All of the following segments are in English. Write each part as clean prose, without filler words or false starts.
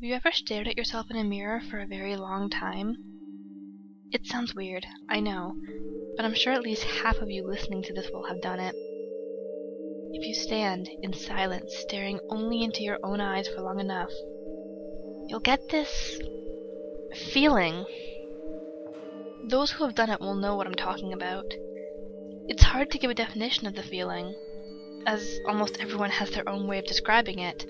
you ever stared at yourself in a mirror for a very long time? It sounds weird, I know, but I'm sure at least half of you listening to this will have done it. If you stand in silence, staring only into your own eyes for long enough, you'll get this feeling. Those who have done it will know what I'm talking about. It's hard to give a definition of the feeling, as almost everyone has their own way of describing it.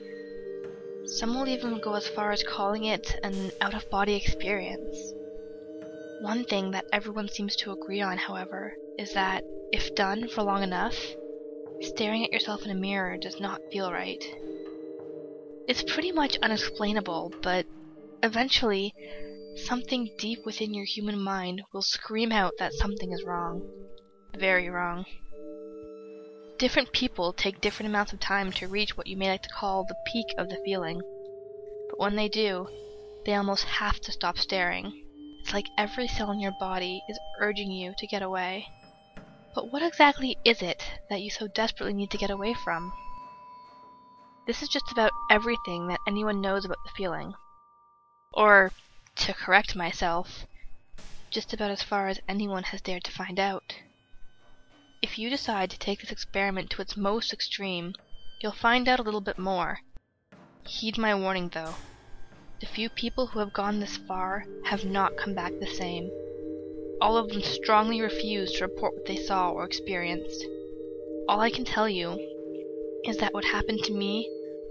Some will even go as far as calling it an out-of-body experience. One thing that everyone seems to agree on, however, is that, if done for long enough, staring at yourself in a mirror does not feel right. It's pretty much unexplainable, but eventually, something deep within your human mind will scream out that something is wrong. Very wrong. Different people take different amounts of time to reach what you may like to call the peak of the feeling. But when they do, they almost have to stop staring. It's like every cell in your body is urging you to get away. But what exactly is it that you so desperately need to get away from? This is just about everything that anyone knows about the feeling. Or, to correct myself, just about as far as anyone has dared to find out. If you decide to take this experiment to its most extreme, you'll find out a little bit more. Heed my warning though. The few people who have gone this far have not come back the same. All of them strongly refuse to report what they saw or experienced. All I can tell you is that what happened to me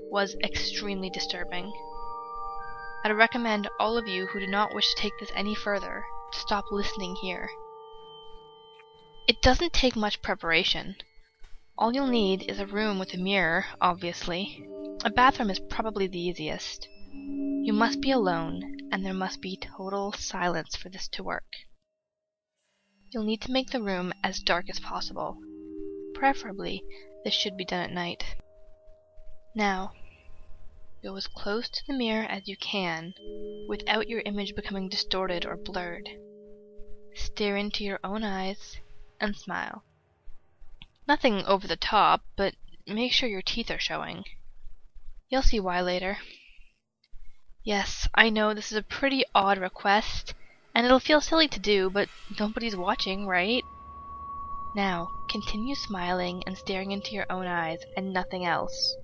was extremely disturbing. I'd recommend all of you who do not wish to take this any further to stop listening here. It doesn't take much preparation. All you'll need is a room with a mirror, obviously. A bathroom is probably the easiest. You must be alone, and there must be total silence for this to work. You'll need to make the room as dark as possible. Preferably, this should be done at night. Now, go as close to the mirror as you can, without your image becoming distorted or blurred. Stare into your own eyes, and smile. Nothing over the top, but make sure your teeth are showing. You'll see why later. Yes, I know this is a pretty odd request, and it'll feel silly to do, but nobody's watching, right? Now, continue smiling and staring into your own eyes and nothing else.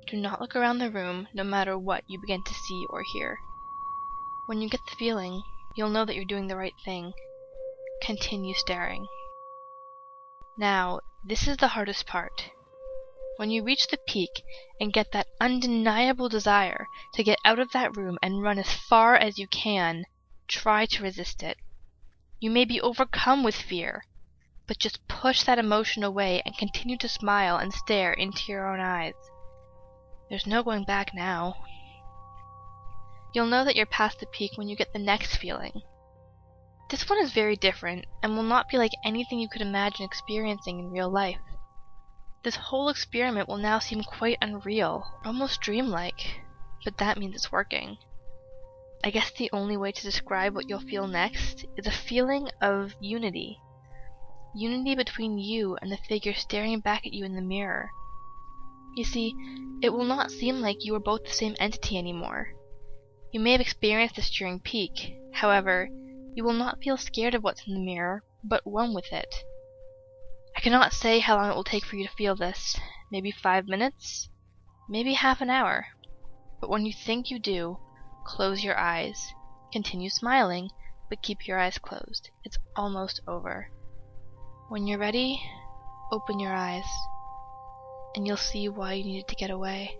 Do not look around the room, no matter what you begin to see or hear. When you get the feeling, you'll know that you're doing the right thing. Continue staring. Now, this is the hardest part. When you reach the peak and get that undeniable desire to get out of that room and run as far as you can, try to resist it. You may be overcome with fear, but just push that emotion away and continue to smile and stare into your own eyes. There's no going back now. You'll know that you're past the peak when you get the next feeling. This one is very different, and will not be like anything you could imagine experiencing in real life. This whole experiment will now seem quite unreal, almost dreamlike, but that means it's working. I guess the only way to describe what you'll feel next is a feeling of unity. Unity between you and the figure staring back at you in the mirror. You see, it will not seem like you are both the same entity anymore. You may have experienced this during peak, however, you will not feel scared of what's in the mirror, but one with it. I cannot say how long it will take for you to feel this. Maybe 5 minutes? Maybe half an hour. But when you think you do, close your eyes. Continue smiling, but keep your eyes closed. It's almost over. When you're ready, open your eyes, and you'll see why you needed to get away.